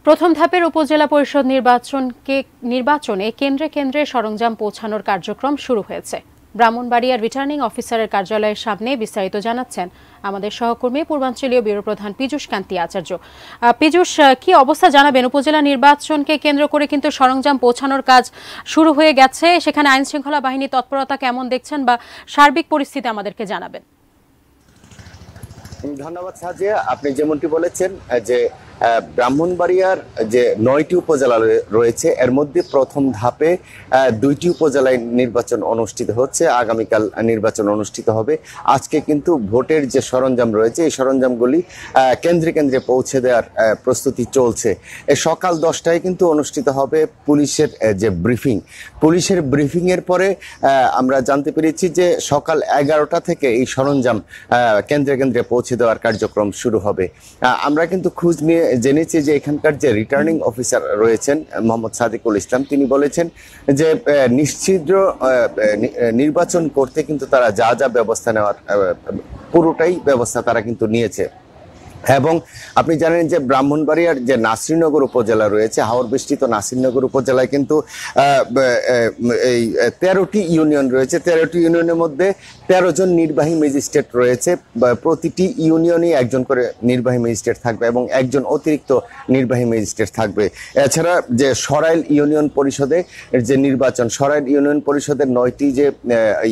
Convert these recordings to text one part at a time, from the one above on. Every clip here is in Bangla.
প্রথম ধাপের উপজেলা পরিষদ নির্বাচনে কেন্দ্রে কেন্দ্রে সরঞ্জাম পৌঁছানোর কার্যক্রম শুরু হয়েছে। ব্রাহ্মণবাড়িয়ার রিটার্নিং অফিসারের কার্যালয়ের সামনে বিস্তারিত জানাচ্ছেন আমাদের সহকর্মী পূর্বাঞ্চলীয় ব্যুরো প্রধান পীযূষ কান্তি আচার্য। পীযূষ, কি অবস্থা জানাবেন? উপজেলা নির্বাচনকে কেন্দ্র করে কিন্তু সরঞ্জাম পৌঁছানোর কাজ শুরু হয়ে গেছে, সেখানে আইন শৃঙ্খলা বাহিনী তৎপরতা কেমন দেখছেন বা সার্বিক পরিস্থিতি আমাদেরকে জানাবেন। ধন্যবাদ সাজিয়া, আপনি যেমনটি বলেছেন যে ব্রাহ্মণবাড়িয়ার যে 9টি উপজেলা রয়েছে এর মধ্যে প্রথম ধাপে 2টি উপজেলায় নির্বাচন অনুষ্ঠিত হচ্ছে। আগামীকাল নির্বাচন অনুষ্ঠিত হবে। আজকে কিন্তু ভোটের যে সরঞ্জাম রয়েছে এই সরঞ্জামগুলি কেন্দ্রে কেন্দ্রে পৌঁছে দেওয়ার প্রস্তুতি চলছে। সকাল 10টায় কিন্তু অনুষ্ঠিত হবে পুলিশের যে পুলিশের ব্রিফিংয়ের পরে আমরা জানতে পেরেছি যে সকাল 11টা থেকে এই সরঞ্জাম কেন্দ্রে কেন্দ্রে পৌঁছে দেওয়ার কার্যক্রম শুরু হবে। আমরা কিন্তু খোঁজ নিয়ে জেনেছি যে এখানকার যে রিটার্নিং অফিসার রয়েছেন মোহাম্মদ সাদিকুল ইসলাম, তিনি বলেছেন যে নিশ্চিদ্র নির্বাচন করতে কিন্তু তারা যা যা ব্যবস্থা নেওয়ার পুরোটাই ব্যবস্থা তারা কিন্তু নিয়েছে। এবং আপনি জানেন যে ব্রাহ্মণবাড়িয়ার যে নাসিরনগর উপজেলা রয়েছে, হাওর বেষ্টিত নাসিরনগর উপজেলায় কিন্তু এই 13টি ইউনিয়ন রয়েছে। 13টি ইউনিয়নের মধ্যে 13 জন নির্বাহী ম্যাজিস্ট্রেট রয়েছে। প্রতিটি ইউনিয়নে একজন করে নির্বাহী ম্যাজিস্ট্রেট থাকবে এবং একজন অতিরিক্ত নির্বাহী ম্যাজিস্ট্রেট থাকবে। এছাড়া যে সরাইল ইউনিয়ন পরিষদে যে নির্বাচন, সরাইল ইউনিয়ন পরিষদের 9টি যে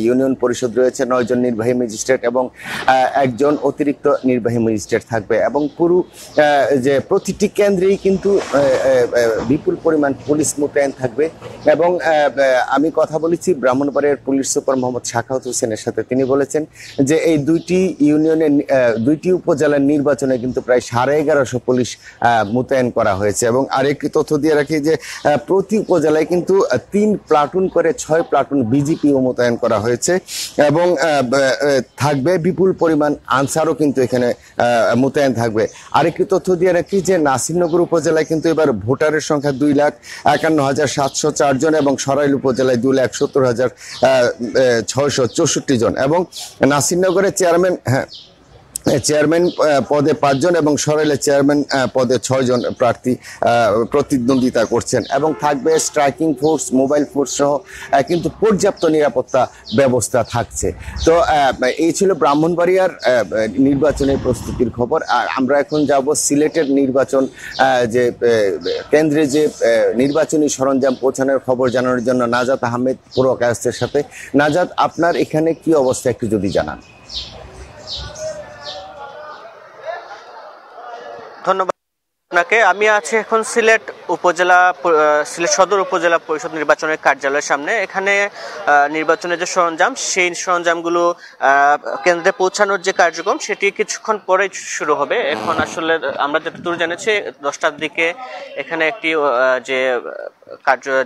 ইউনিয়ন পরিষদ রয়েছে, 9 জন নির্বাহী ম্যাজিস্ট্রেট এবং একজন অতিরিক্ত নির্বাহী ম্যাজিস্ট্রেট থাকবে। এবং পুরো যে প্রতিটি কেন্দ্রেই কিন্তু বিপুল পরিমাণ পুলিশ মোতায়েন থাকবে। এবং আমি কথা বলেছি ব্রাহ্মণবাড়িয়ার পুলিশ সুপার মোহাম্মদ শাখাওয়াত হোসেনের সাথে, তিনি বলেছেন যে এই 2টি ইউনিয়নের 2টি উপজেলার নির্বাচনে কিন্তু প্রায় 1150 পুলিশ মোতায়েন করা হয়েছে। এবং আরেকটি তথ্য দিয়ে রাখি যে প্রতি উপজেলায় কিন্তু 3 প্লাটুন করে 6 প্লাটুন বিজিপিও মোতায়েন করা হয়েছে এবং থাকবে বিপুল পরিমাণ আনসারও কিন্তু এখানে মোতায়েন থাকবে। আরেকটি তথ্য দিয়ে রাখি যে নাসিরনগর উপজেলায় কিন্তু এবার ভোটারের সংখ্যা 2,51,704 জন এবং সরাইল উপজেলায় 2,70,664 জন এবং নাসিরনগরের চেয়ারম্যান পদে 5 জন এবং সরাইলের চেয়ারম্যান পদে 6 জন প্রার্থী প্রতিদ্বন্দ্বিতা করছেন। এবং থাকবে স্ট্রাইকিং ফোর্স, মোবাইল ফোর্স সহ কিন্তু পর্যাপ্ত নিরাপত্তা ব্যবস্থা থাকছে। তো এই ছিল ব্রাহ্মণবাড়িয়ার নির্বাচনের প্রস্তুতির খবর। আর আমরা এখন যাব সিলেটের নির্বাচন যে কেন্দ্রে যে নির্বাচনী সরঞ্জাম পৌঁছানোর খবর জানানোর জন্য নাজাত আহমেদ পুরো কায়স্থের সাথে। নাজাত, আপনার এখানে কি অবস্থা একটু যদি জানান। ধন্যবাদ আপনাকে। আমি আছি এখন সিলেট সদর উপজেলা পরিষদ নির্বাচনের কার্যালয়ের সামনে। এখানে নির্বাচনের যে সরঞ্জাম, সেই সরঞ্জামগুলো কেন্দ্রে পৌঁছানোর যে কার্যক্রম সেটি কিছুক্ষণ পরে শুরু হবে। এখন আসলে আমরা যতদূর জেনেছি 10টার দিকে এখানে একটি যে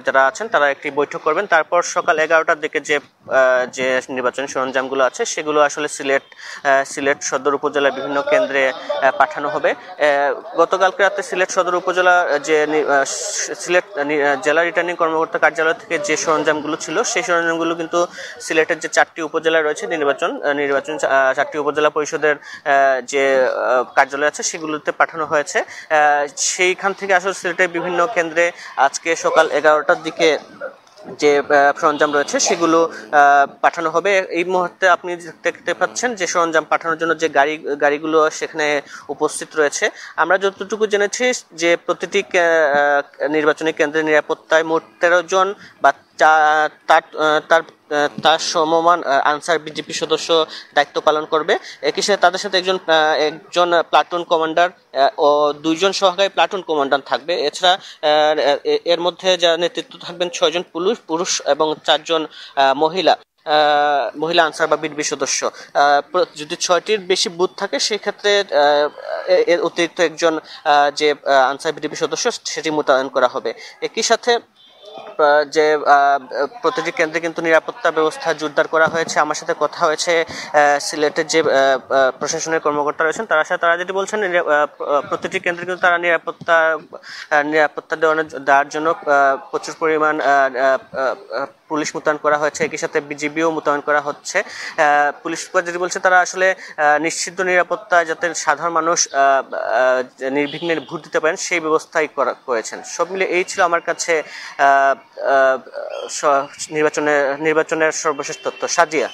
যারা আছেন তারা একটি বৈঠক করবেন। তারপর সকাল 11টার দিকে যে নির্বাচনী সরঞ্জামগুলো আছে সেগুলো আসলে সিলেট সদর উপজেলার বিভিন্ন কেন্দ্রে পাঠানো হবে। গতকালকে রাতে সিলেট সদর উপজেলা যে সিলেট জেলা রিটার্নিং কর্মকর্তা কার্যালয় থেকে যে সরঞ্জামগুলো ছিল সেই সরঞ্জামগুলো কিন্তু সিলেটের যে 4টি উপজেলা রয়েছে নির্বাচন 4টি উপজেলা পরিষদের যে কার্যালয় আছে সেগুলোতে পাঠানো হয়েছে। সেইখান থেকে আসলে সিলেটের বিভিন্ন কেন্দ্রে আজকে সকাল 11টার দিকে যে সরঞ্জাম রয়েছে সেগুলো পাঠানো হবে। এই মুহূর্তে আপনি দেখতে পাচ্ছেন যে সরঞ্জাম পাঠানোর জন্য যে গাড়িগুলো সেখানে উপস্থিত রয়েছে। আমরা যতটুকু জেনেছি যে প্রতিটি নির্বাচনী কেন্দ্রের নিরাপত্তায় মোট 13 জন বা তার সমমান আনসার বিজেপি সদস্য দায়িত্ব পালন করবে। একই সাথে তাদের সাথে একজন প্লাটুন কমান্ডার ও 2 জন সহকারী প্লাটুন কমান্ডার থাকবে। এছাড়া এর মধ্যে যারা নেতৃত্ব থাকবেন 6 জন পুরুষ এবং 4 জন মহিলা আনসার বা বিজেপি সদস্য। যদি 6টির বেশি বুথ থাকে সেক্ষেত্রে এর অতিরিক্ত একজন যে আনসার বিজেপি সদস্য সেটি মোতায়েন করা হবে। একই সাথে যে প্রতিটি কেন্দ্রে কিন্তু নিরাপত্তা ব্যবস্থা জোরদার করা হয়েছে। আমার সাথে কথা হয়েছে সিলেটের যে প্রশাসনের কর্মকর্তা রয়েছেন তারা যেটি বলছেন প্রতিটি কেন্দ্রে কিন্তু তারা নিরাপত্তা দেওয়ার জন্য প্রচুর পরিমাণ পুলিশ মোতায়েন করা হয়েছে, একই সাথে বিজিবিও মোতায়েন করা হচ্ছে। পুলিশ যেটি বলছে, তারা আসলে নিশ্চিত নিরাপত্তায় যাতে সাধারণ মানুষ নির্বিঘ্নে ভোট দিতে পারেন সেই ব্যবস্থাই করেছেন। সব মিলে এই ছিল আমার কাছে নির্বাচনের সর্বশেষ তথ্য। সাজিয়া।